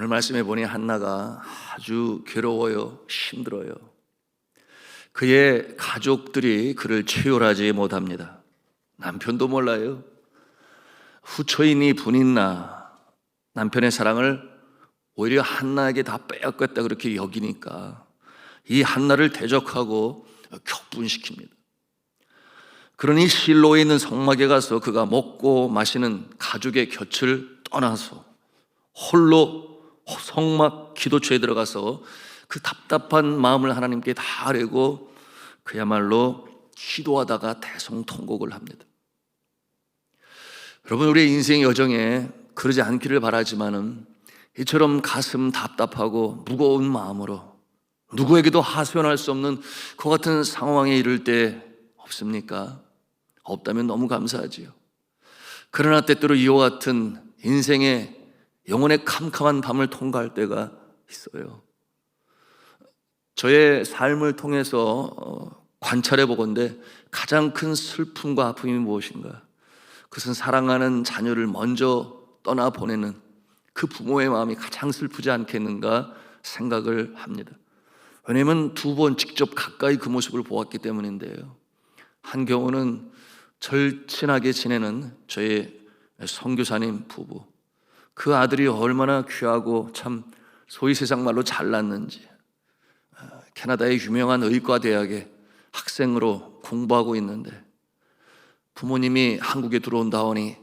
오늘 말씀해 보니 한나가 아주 괴로워요. 힘들어요. 그의 가족들이 그를 채용하지 못합니다. 남편도 몰라요. 후처이니 분있나 남편의 사랑을 오히려 한나에게 다 빼앗겼다 그렇게 여기니까 이 한나를 대적하고 격분시킵니다. 그러니 실로에 있는 성막에 가서 그가 먹고 마시는 가족의 곁을 떠나서 홀로 성막 기도처에 들어가서 그 답답한 마음을 하나님께 다 아뢰고 그야말로 기도하다가 대성통곡을 합니다. 여러분, 우리의 인생 여정에 그러지 않기를 바라지만은 이처럼 가슴 답답하고 무거운 마음으로 누구에게도 하소연할 수 없는 그 같은 상황에 이를 때 없습니까? 없다면 너무 감사하지요. 그러나 때때로 이와 같은 인생의 영혼의 캄캄한 밤을 통과할 때가 있어요. 저의 삶을 통해서 관찰해 보건대 가장 큰 슬픔과 아픔이 무엇인가? 그것은 사랑하는 자녀를 먼저 떠나보내는 그 부모의 마음이 가장 슬프지 않겠는가 생각을 합니다. 왜냐하면 2번 직접 가까이 그 모습을 보았기 때문인데요. 한 경우는 절친하게 지내는 저의 선교사님 부부, 그 아들이 얼마나 귀하고 참 소위 세상 말로 잘났는지 캐나다의 유명한 의과대학에 학생으로 공부하고 있는데 부모님이 한국에 들어온다 하니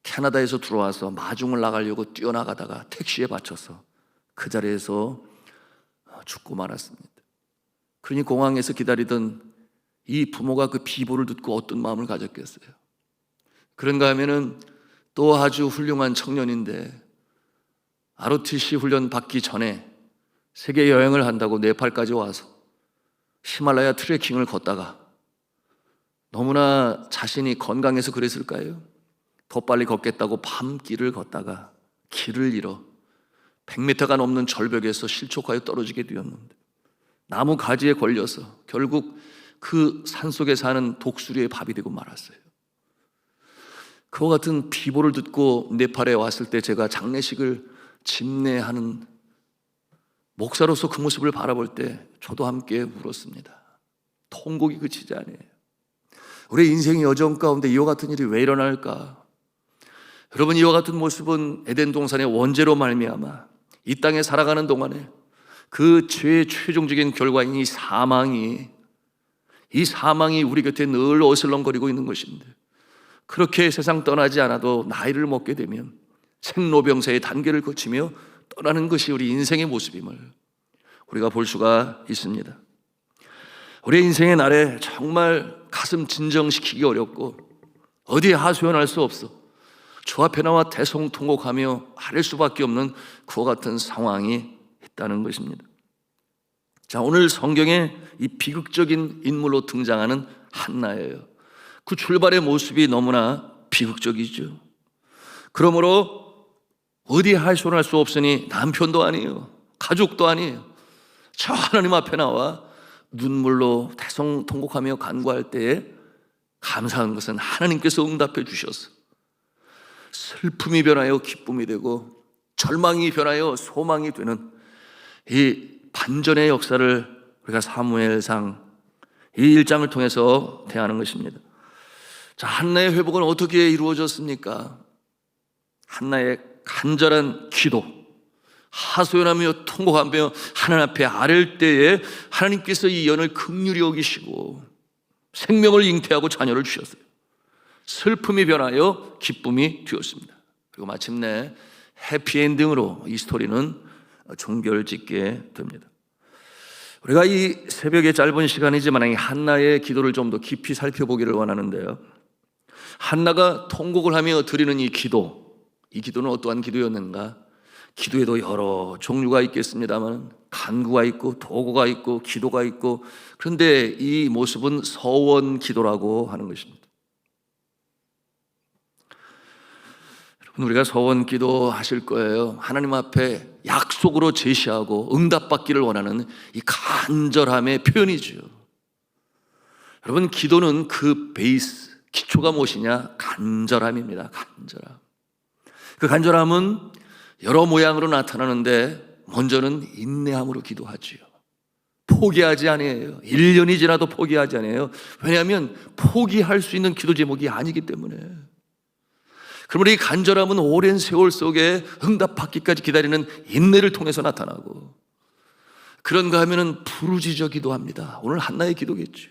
캐나다에서 들어와서 마중을 나가려고 뛰어나가다가 택시에 받쳐서 그 자리에서 죽고 말았습니다. 그러니 공항에서 기다리던 이 부모가 그 비보를 듣고 어떤 마음을 가졌겠어요? 그런가 하면은 또 아주 훌륭한 청년인데 ROTC 훈련 받기 전에 세계 여행을 한다고 네팔까지 와서 히말라야 트레킹을 걷다가 너무나 자신이 건강해서 그랬을까요? 더 빨리 걷겠다고 밤길을 걷다가 길을 잃어 100m가 넘는 절벽에서 실족하여 떨어지게 되었는데 나무 가지에 걸려서 결국 그 산속에 사는 독수리의 밥이 되고 말았어요. 그와 같은 비보를 듣고 네팔에 왔을 때 제가 장례식을 집례하는 목사로서 그 모습을 바라볼 때 저도 함께 울었습니다. 통곡이 그치지 않아요. 우리 인생의 여정 가운데 이와 같은 일이 왜 일어날까? 여러분, 이와 같은 모습은 에덴 동산의 원죄로 말미암아 이 땅에 살아가는 동안에 그 죄의 최종적인 결과인 이 사망이 우리 곁에 늘 어슬렁거리고 있는 것인데, 그렇게 세상 떠나지 않아도 나이를 먹게 되면 생로병사의 단계를 거치며 떠나는 것이 우리 인생의 모습임을 우리가 볼 수가 있습니다. 우리 인생의 날에 정말 가슴 진정시키기 어렵고 어디에 하소연할 수 없어 주 앞에 나와 대성통곡하며 아릴 수밖에 없는 그와 같은 상황이 있다는 것입니다. 자, 오늘 성경에 이 비극적인 인물로 등장하는 한나예요. 그 출발의 모습이 너무나 비극적이죠. 그러므로 어디에 하소연할 수 없으니 남편도 아니에요, 가족도 아니에요. 저 하나님 앞에 나와 눈물로 대성통곡하며 간구할 때에 감사한 것은 하나님께서 응답해 주셔서 슬픔이 변하여 기쁨이 되고 절망이 변하여 소망이 되는 이 반전의 역사를 우리가 사무엘상 이 1장을 통해서 대하는 것입니다. 자, 한나의 회복은 어떻게 이루어졌습니까? 한나의 간절한 기도, 하소연하며 통곡하며 하나님 앞에 아랠 때에 하나님께서 이 연을 긍휼히 여기시고 생명을 잉태하고 자녀를 주셨어요. 슬픔이 변하여 기쁨이 되었습니다. 그리고 마침내 해피엔딩으로 이 스토리는 종결짓게 됩니다. 우리가 이 새벽의 짧은 시간이지만 이 한나의 기도를 좀 더 깊이 살펴보기를 원하는데요, 한나가 통곡을 하며 드리는 이 기도는 어떠한 기도였는가? 기도에도 여러 종류가 있겠습니다만 간구가 있고 도구가 있고 기도가 있고, 그런데 이 모습은 서원 기도라고 하는 것입니다. 여러분, 우리가 서원 기도 하실 거예요. 하나님 앞에 약속으로 제시하고 응답받기를 원하는 이 간절함의 표현이죠. 여러분, 기도는 그 베이스, 기초가 무엇이냐? 간절함입니다. 간절함. 그 간절함은 여러 모양으로 나타나는데 먼저는 인내함으로 기도하지요. 포기하지 않아요. 1년이 지나도 포기하지 않아요. 왜냐하면 포기할 수 있는 기도 제목이 아니기 때문에. 그러므로 이 간절함은 오랜 세월 속에 응답받기까지 기다리는 인내를 통해서 나타나고, 그런가 하면은 부르짖어 기도합니다. 오늘 한나의 기도겠죠.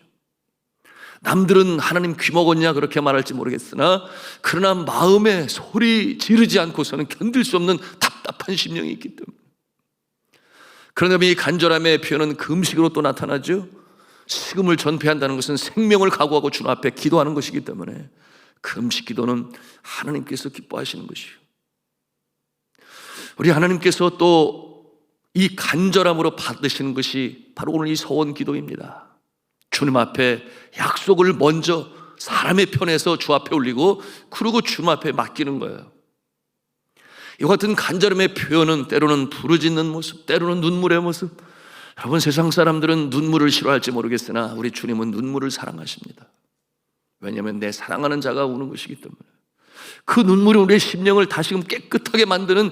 남들은 하나님 귀 먹었냐 그렇게 말할지 모르겠으나, 그러나 마음에 소리 지르지 않고서는 견딜 수 없는 답답한 심령이 있기 때문에. 그런가 하면 이 간절함의 표현은 금식으로 또 나타나죠. 식음을 전폐한다는 것은 생명을 각오하고 주님 앞에 기도하는 것이기 때문에 금식 기도는 하나님께서 기뻐하시는 것이요, 우리 하나님께서 또 이 간절함으로 받으시는 것이 바로 오늘 이 서원 기도입니다. 주님 앞에 약속을 먼저 사람의 편에서 주 앞에 올리고, 그리고 주님 앞에 맡기는 거예요. 이와 같은 간절함의 표현은 때로는 부르짖는 모습, 때로는 눈물의 모습. 여러분, 세상 사람들은 눈물을 싫어할지 모르겠으나 우리 주님은 눈물을 사랑하십니다. 왜냐하면 내 사랑하는 자가 우는 것이기 때문에. 그 눈물이 우리의 심령을 다시금 깨끗하게 만드는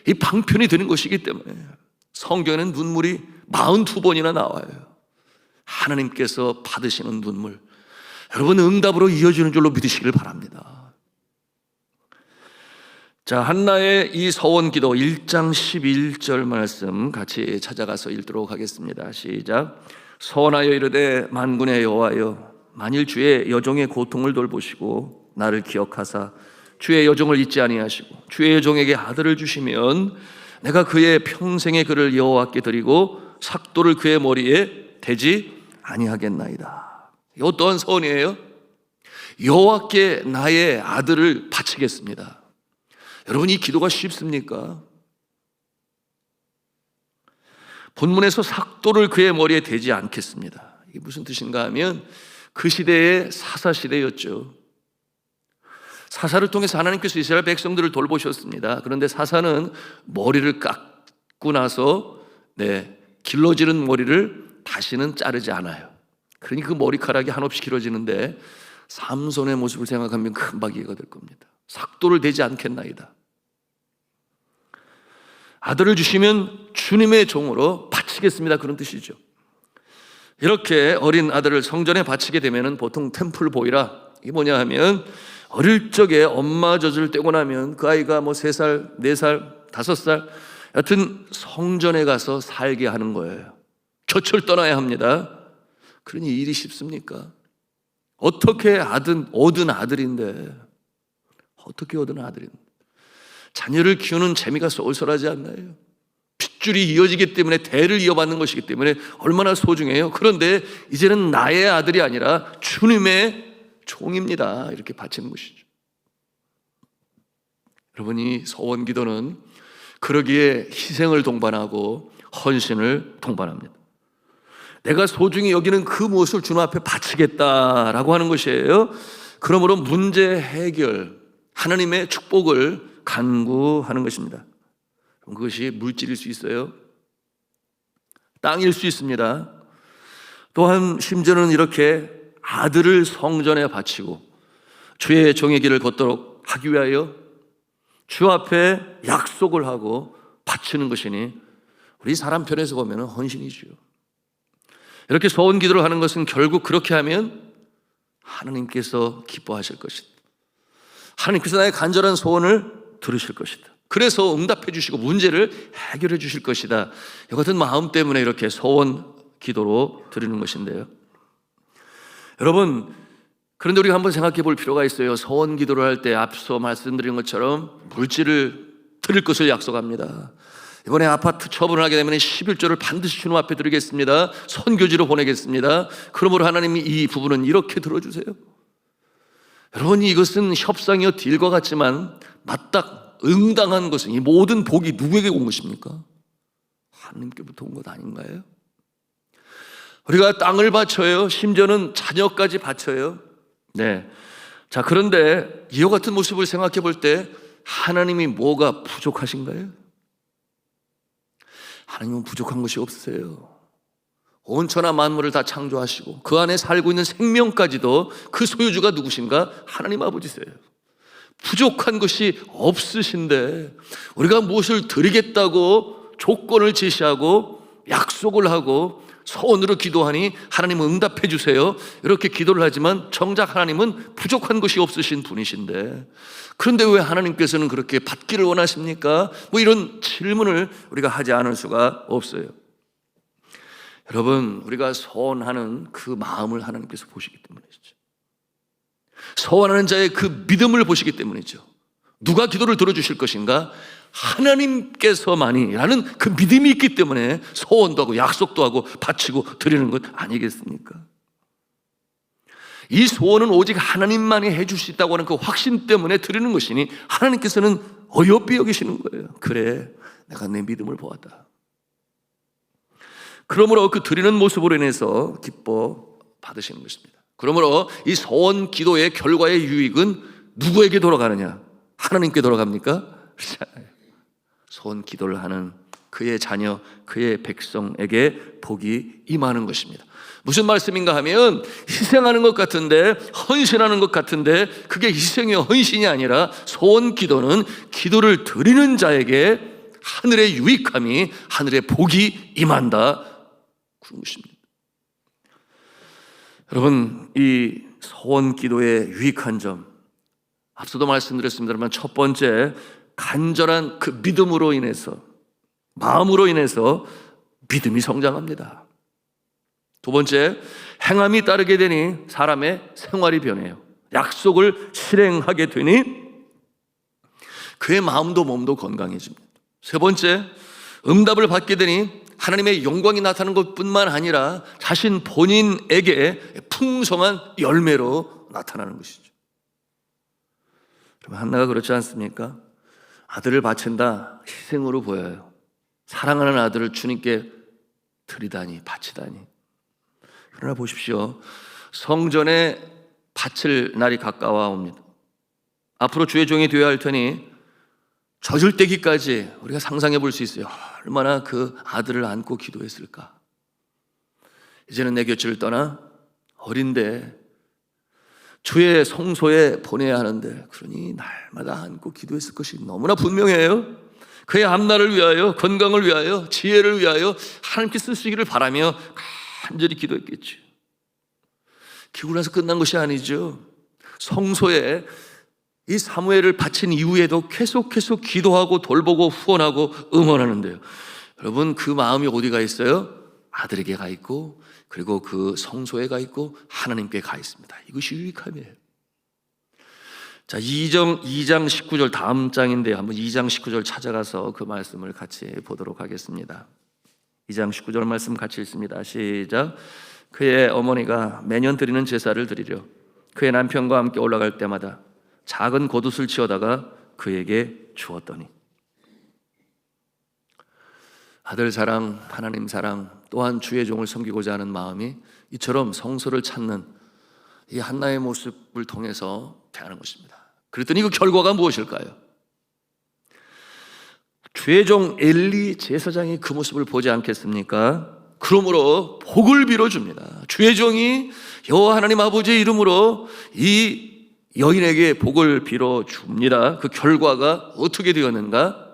이 방편이 되는 것이기 때문에. 성경에는 눈물이 42번이나 나와요. 하나님께서 받으시는 눈물, 여러분 응답으로 이어지는 줄로 믿으시길 바랍니다. 자, 한나의 이 서원 기도 1장 11절 말씀 같이 찾아가서 읽도록 하겠습니다. 시작. 서원하여 이르되 만군의 여호와여, 만일 주의 여종의 고통을 돌보시고 나를 기억하사 주의 여종을 잊지 아니하시고 주의 여종에게 아들을 주시면 내가 그의 평생의 그를 여호와께 드리고 삭도를 그의 머리에 대지 아니하겠나이다. 이 어떠한 서원이에요? 여호와께 나의 아들을 바치겠습니다. 여러분, 이 기도가 쉽습니까? 본문에서 삭도를 그의 머리에 대지 않겠습니다. 이게 무슨 뜻인가 하면 그 시대의 사사 시대였죠. 사사를 통해서 하나님께서 이스라엘 백성들을 돌보셨습니다. 그런데 사사는 머리를 깎고 나서 길러지는 머리를 다시는 자르지 않아요. 그러니 그 머리카락이 한없이 길어지는데, 삼손의 모습을 생각하면 금방 이해가 될 겁니다. 삭도를 대지 않겠나이다. 아들을 주시면 주님의 종으로 바치겠습니다, 그런 뜻이죠. 이렇게 어린 아들을 성전에 바치게 되면 보통 템플 보이라, 이게 뭐냐 하면 어릴 적에 엄마 젖을 떼고 나면 그 아이가 3살, 4살, 5살 여튼 성전에 가서 살게 하는 거예요. 곁을 떠나야 합니다. 그러니 일이 쉽습니까? 어떻게 얻은 아들인데, 어떻게 얻은 아들인데 자녀를 키우는 재미가 쏠쏠하지 않나요? 핏줄이 이어지기 때문에, 대를 이어받는 것이기 때문에 얼마나 소중해요. 그런데 이제는 나의 아들이 아니라 주님의 종입니다. 이렇게 바치는 것이죠. 여러분이 서원 기도는 그러기에 희생을 동반하고 헌신을 동반합니다. 내가 소중히 여기는 그 무엇을 주님 앞에 바치겠다라고 하는 것이에요. 그러므로 문제 해결, 하나님의 축복을 간구하는 것입니다. 그것이 물질일 수 있어요. 땅일 수 있습니다. 또한 심지어는 이렇게 아들을 성전에 바치고 주의 종의 길을 걷도록 하기 위하여 주 앞에 약속을 하고 바치는 것이니, 우리 사람 편에서 보면 헌신이죠. 이렇게 서원 기도를 하는 것은 결국 그렇게 하면 하나님께서 기뻐하실 것이다. 하나님께서 나의 간절한 소원을 들으실 것이다. 그래서 응답해 주시고 문제를 해결해 주실 것이다. 이 같은 마음 때문에 이렇게 서원 기도로 드리는 것인데요. 여러분, 그런데 우리가 한번 생각해 볼 필요가 있어요. 서원 기도를 할 때 앞서 말씀드린 것처럼 물질을 드릴 것을 약속합니다. 이번에 아파트 처분을 하게 되면 11조를 반드시 주님 앞에 드리겠습니다. 선교지로 보내겠습니다. 그러므로 하나님이 이 부분은 이렇게 들어주세요. 여러분, 이것은 협상이요 딜과 같지만 맞닥 응당한 것은, 이 모든 복이 누구에게 온 것입니까? 하나님께부터 온 것 아닌가요? 우리가 땅을 바쳐요. 심지어는 자녀까지 바쳐요. 자, 그런데 이와 같은 모습을 생각해 볼 때 하나님이 뭐가 부족하신가요? 하나님은 부족한 것이 없으세요. 온 천하 만물을 다 창조하시고 그 안에 살고 있는 생명까지도 그 소유주가 누구신가? 하나님 아버지세요. 부족한 것이 없으신데 우리가 무엇을 드리겠다고 조건을 제시하고 약속을 하고 소원으로 기도하니 하나님은 응답해 주세요, 이렇게 기도를 하지만 정작 하나님은 부족한 것이 없으신 분이신데 그런데 왜 하나님께서는 그렇게 받기를 원하십니까? 이런 질문을 우리가 하지 않을 수가 없어요. 여러분, 우리가 소원하는 그 마음을 하나님께서 보시기 때문이죠. 소원하는 자의 그 믿음을 보시기 때문이죠. 누가 기도를 들어주실 것인가? 하나님께서만이 라는 그 믿음이 있기 때문에 소원도 하고 약속도 하고 바치고 드리는 것 아니겠습니까? 이 소원은 오직 하나님만이 해줄 수 있다고 하는 그 확신 때문에 드리는 것이니 하나님께서는 어여삐 여기시는 거예요. 그래, 내가 내 믿음을 보았다. 그러므로 그 드리는 모습으로 인해서 기뻐 받으시는 것입니다. 그러므로 이 소원 기도의 결과의 유익은 누구에게 돌아가느냐? 하나님께 돌아갑니까? 소원 기도를 하는 그의 자녀, 그의 백성에게 복이 임하는 것입니다. 무슨 말씀인가 하면 희생하는 것 같은데, 헌신하는 것 같은데 그게 희생이요 헌신이 아니라 소원 기도는 기도를 드리는 자에게 하늘의 유익함이, 하늘의 복이 임한다, 그런 것입니다. 여러분, 이 소원 기도의 유익한 점, 앞서도 말씀드렸습니다만 첫 번째, 간절한 그 믿음으로 인해서, 마음으로 인해서 믿음이 성장합니다. 두 번째, 행함이 따르게 되니 사람의 생활이 변해요. 약속을 실행하게 되니 그의 마음도 몸도 건강해집니다. 세 번째, 응답을 받게 되니 하나님의 영광이 나타나는 것뿐만 아니라 자신 본인에게 풍성한 열매로 나타나는 것이죠. 그럼 한나가 그렇지 않습니까? 아들을 바친다, 희생으로 보여요. 사랑하는 아들을 주님께 드리다니, 바치다니. 그러나 보십시오, 성전에 바칠 날이 가까워 옵니다. 앞으로 주의 종이 되어야 할 테니 젖을 때기까지 우리가 상상해 볼 수 있어요. 얼마나 그 아들을 안고 기도했을까. 이제는 내 곁을 떠나 어린데 주의 성소에 보내야 하는데, 그러니 날마다 안고 기도했을 것이 너무나 분명해요. 그의 앞날을 위하여, 건강을 위하여, 지혜를 위하여 하나님께 쓰시기를 바라며 간절히 기도했겠죠. 기고 나서 끝난 것이 아니죠. 성소에 이 사무엘을 바친 이후에도 계속 기도하고 돌보고 후원하고 응원하는데요. 여러분, 그 마음이 어디가 있어요? 아들에게 가 있고, 그리고 그 성소에 가 있고, 하나님께 가 있습니다. 이것이 유익함이에요. 자, 2장 19절, 다음 장인데요. 한번 2장 19절 찾아가서 그 말씀을 같이 보도록 하겠습니다. 2장 19절 말씀 같이 읽습니다. 시작. 그의 어머니가 매년 드리는 제사를 드리려 그의 남편과 함께 올라갈 때마다 작은 겉옷을 지어다가 그에게 주었더니. 아들 사랑, 하나님 사랑, 또한 주의 종을 섬기고자 하는 마음이 이처럼 성소를 찾는 이 한나의 모습을 통해서 대하는 것입니다. 그랬더니 그 결과가 무엇일까요? 주의 종 엘리 제사장이 그 모습을 보지 않겠습니까? 그러므로 복을 빌어줍니다. 주의 종이 여호와 하나님 아버지의 이름으로 이 여인에게 복을 빌어줍니다. 그 결과가 어떻게 되었는가?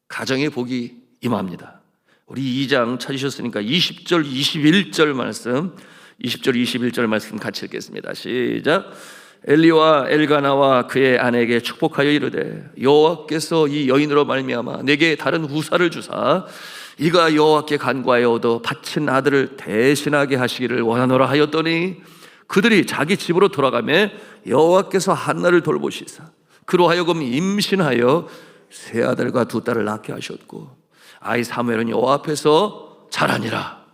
가정의 복이 임합니다. 우리 2장 찾으셨으니까 20절, 21절 말씀, 20절, 21절 말씀 같이 읽겠습니다. 시작. 엘리와 엘가나와 그의 아내에게 축복하여 이르되 여호와께서 이 여인으로 말미암아 내게 다른 후사를 주사 이가 여호와께 간구하여 얻어 바친 아들을 대신하게 하시기를 원하노라 하였더니 그들이 자기 집으로 돌아가며 여호와께서 한나를 돌보시사 그로 하여금 임신하여 세 아들과 두 딸을 낳게 하셨고 아이 사무엘은 여호와 앞에서 자라니라.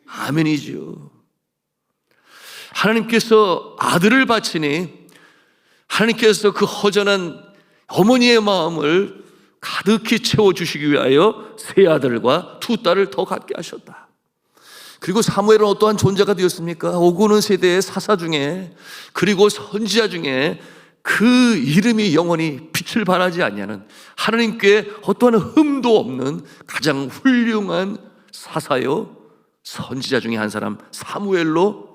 아멘이죠. 하나님께서 아들을 바치니 하나님께서 그 허전한 어머니의 마음을 가득히 채워주시기 위하여 세 아들과 두 딸을 더 갖게 하셨다. 그리고 사무엘은 어떠한 존재가 되었습니까? 오고는 세대의 사사 중에, 그리고 선지자 중에 그 이름이 영원히 빛을 발하지 아니하는, 하나님께 어떠한 흠도 없는 가장 훌륭한 사사요 선지자 중에 한 사람 사무엘로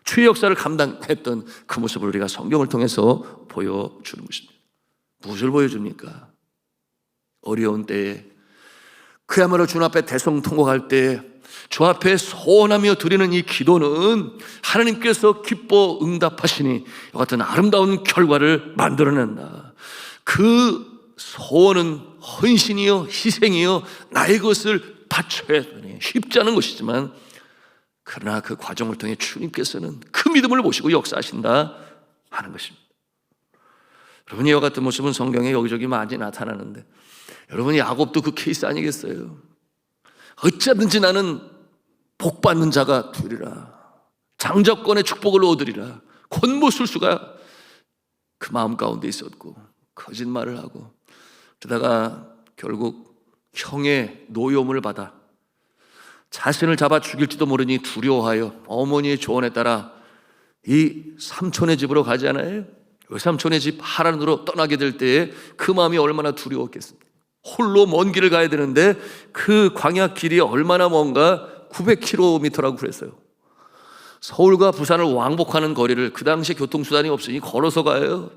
주의 역사를 감당했던 그 모습을 우리가 성경을 통해서 보여주는 것입니다. 무엇을 보여줍니까? 어려운 때에, 그야말로 주님 앞에 대성통곡할 때 주 앞에 소원하며 드리는 이 기도는 하나님께서 기뻐 응답하시니 이와 같은 아름다운 결과를 만들어낸다. 그 소원은 헌신이요 희생이요 나의 것을 바쳐야 되니 쉽지 않은 것이지만, 그러나 그 과정을 통해 주님께서는 그 믿음을 보시고 역사하신다 하는 것입니다. 여러분, 이와 같은 모습은 성경에 여기저기 많이 나타나는데, 여러분, 야곱도 그 케이스 아니겠어요? 어찌하든지 나는 복받는 자가 되리라, 장자권의 축복을 얻으리라, 권모술수가 그 마음 가운데 있었고 거짓말을 하고, 그러다가 결국 형의 노여움을 받아 자신을 잡아 죽일지도 모르니 두려워하여 어머니의 조언에 따라 이 삼촌의 집으로 가지 않아요? 외삼촌의 집 하란으로 떠나게 될 때에 그 마음이 얼마나 두려웠겠습니까? 홀로 먼 길을 가야 되는데 그 광야 길이 얼마나 먼가 900km라고 그랬어요. 서울과 부산을 왕복하는 거리를 그 당시에 교통수단이 없으니 걸어서 가요.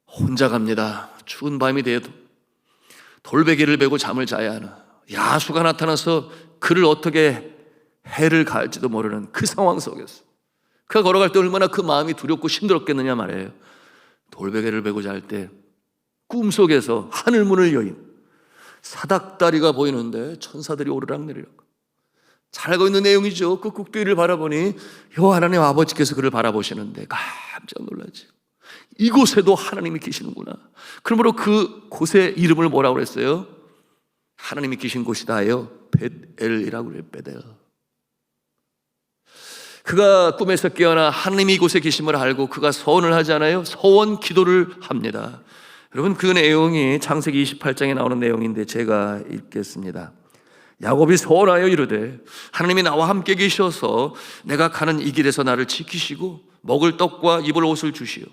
혼자 갑니다. 추운 밤이 되어도 돌베개를 베고 잠을 자야 하는, 야수가 나타나서 그를 어떻게 해를 가할지도 모르는 그 상황 속에서 그가 걸어갈 때 얼마나 그 마음이 두렵고 힘들었겠느냐 말이에요. 돌베개를 베고 잘 때 꿈속에서 하늘문을 여인 사닥다리가 보이는데 천사들이 오르락내리락 잘 알고 있는 내용이죠. 그 꼭대기를 바라보니 여호와 하나님 아버지께서 그를 바라보시는데 깜짝 놀라지. 이곳에도 하나님이 계시는구나. 그러므로 그 곳의 이름을 뭐라고 그랬어요? 하나님이 계신 곳이다요, 벳엘이라고 그래요. 벳엘. 그가 꿈에서 깨어나 하나님이 이곳에 계심을 알고 그가 서원을 하지 않아요? 서원 기도를 합니다. 여러분, 그 내용이 창세기 28장에 나오는 내용인데 제가 읽겠습니다. 야곱이 서원하여 이르되 하나님이 나와 함께 계셔서 내가 가는 이 길에서 나를 지키시고 먹을 떡과 입을 옷을 주시오.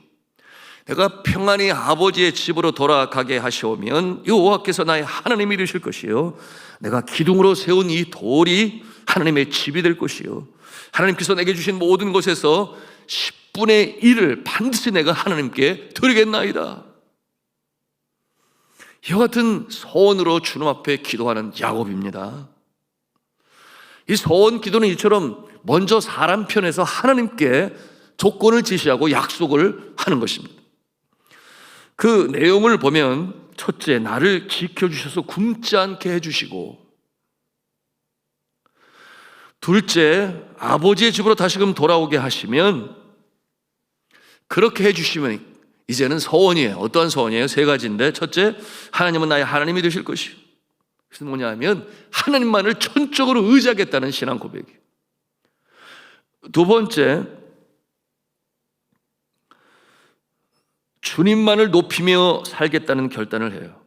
내가 평안히 아버지의 집으로 돌아가게 하시오면 여호와께서 나의 하나님이 되실 것이요 내가 기둥으로 세운 이 돌이 하나님의 집이 될 것이요 하나님께서 내게 주신 모든 것에서 10분의 1을 반드시 내가 하나님께 드리겠나이다. 이와 같은 소원으로 주님 앞에 기도하는 야곱입니다. 이 소원 기도는 이처럼 먼저 사람 편에서 하나님께 조건을 제시하고 약속을 하는 것입니다. 그 내용을 보면, 첫째, 나를 지켜주셔서 굶지 않게 해주시고, 둘째, 아버지의 집으로 다시금 돌아오게 하시면, 그렇게 해주시면 이제는 소원이에요. 어떠한 소원이에요? 세 가지인데, 첫째, 하나님은 나의 하나님이 되실 것이요. 그래서 뭐냐 하면 하나님만을 전적으로 의지하겠다는 신앙 고백이에요. 두 번째, 주님만을 높이며 살겠다는 결단을 해요.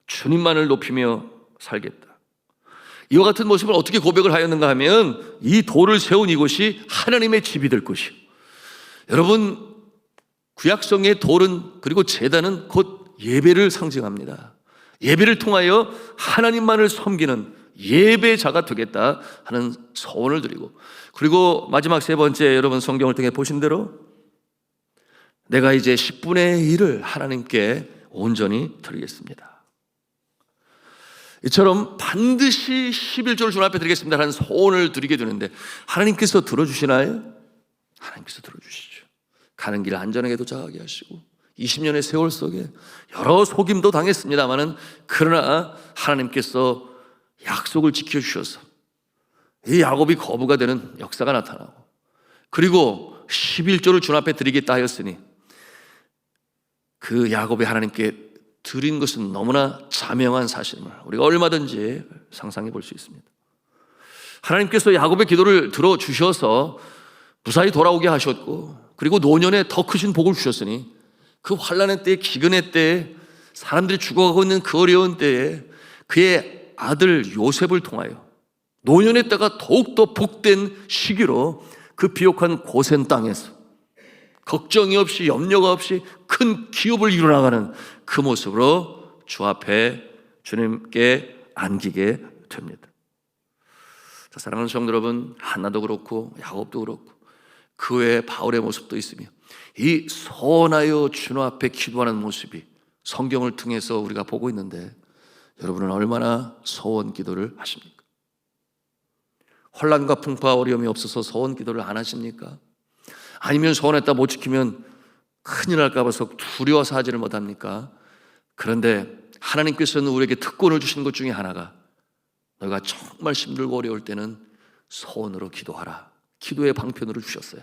주님만을 높이며 살겠다. 이와 같은 모습을 어떻게 고백을 하였는가 하면, 이 돌을 세운 이곳이 하나님의 집이 될 것이요. 여러분, 구약성의 돌은, 그리고 제단은 곧 예배를 상징합니다. 예배를 통하여 하나님만을 섬기는 예배자가 되겠다 하는 소원을 드리고, 그리고 마지막 세 번째, 여러분 성경을 통해 보신 대로 내가 이제 10분의 1을 하나님께 온전히 드리겠습니다. 이처럼 반드시 11조를 주님 앞에 드리겠습니다 하는 소원을 드리게 되는데, 하나님께서 들어주시나요? 하나님께서 들어주시죠. 가는 길 안전하게 도착하게 하시고, 20년의 세월 속에 여러 속임도 당했습니다마는, 그러나 하나님께서 약속을 지켜주셔서 이 야곱이 거부가 되는 역사가 나타나고, 그리고 11조를 주님 앞에 드리겠다 하였으니 그 야곱이 하나님께 드린 것은 너무나 자명한 사실임을 우리가 얼마든지 상상해 볼 수 있습니다. 하나님께서 야곱의 기도를 들어주셔서 무사히 돌아오게 하셨고, 그리고 노년에 더 크신 복을 주셨으니, 그 환난의 때에, 기근의 때에, 사람들이 죽어가고 있는 그 어려운 때에 그의 아들 요셉을 통하여 노년의 때가 더욱더 복된 시기로 그 비옥한 고센 땅에서 걱정이 없이 염려가 없이 큰 기업을 이루어나가는 그 모습으로 주 앞에 주님께 안기게 됩니다. 자, 사랑하는 성도 여러분, 하나도 그렇고 야곱도 그렇고 그 외에 바울의 모습도 있으며 이 소원하여 주님 앞에 기도하는 모습이 성경을 통해서 우리가 보고 있는데 여러분은 얼마나 소원 기도를 하십니까? 혼란과 풍파 어려움이 없어서 소원 기도를 안 하십니까? 아니면 소원했다 못 지키면 큰일 날까 봐서 두려워서 하지를 못합니까? 그런데 하나님께서는 우리에게 특권을 주신 것 중에 하나가 너희가 정말 힘들고 어려울 때는 소원으로 기도하라. 기도의 방편으로 주셨어요.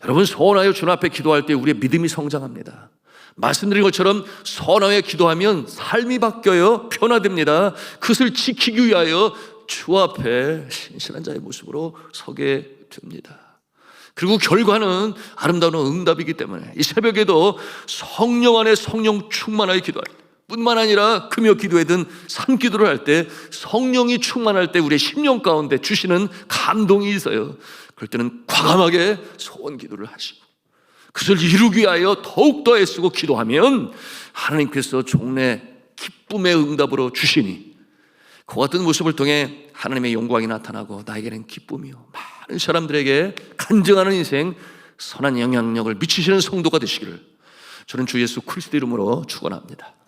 여러분, 소원하여 주님 앞에 기도할 때 우리의 믿음이 성장합니다. 말씀드린 것처럼 소원하여 기도하면 삶이 바뀌어요. 변화됩니다. 그것을 지키기 위하여 주 앞에 신실한 자의 모습으로 서게 됩니다. 그리고 결과는 아름다운 응답이기 때문에 이 새벽에도 성령 안에 성령 충만하여 기도할 때 뿐만 아니라 금요 기도회든 산기도를 할 때 성령이 충만할 때 우리의 심령 가운데 주시는 감동이 있어요. 그럴 때는 과감하게 소원 기도를 하시고 그것을 이루기 위하여 더욱더 애쓰고 기도하면 하나님께서 종래 기쁨의 응답으로 주시니 그 같은 모습을 통해 하나님의 영광이 나타나고 나에게는 기쁨이요 많은 사람들에게 간증하는 인생, 선한 영향력을 미치시는 성도가 되시기를 저는 주 예수 그리스도 이름으로 축원합니다.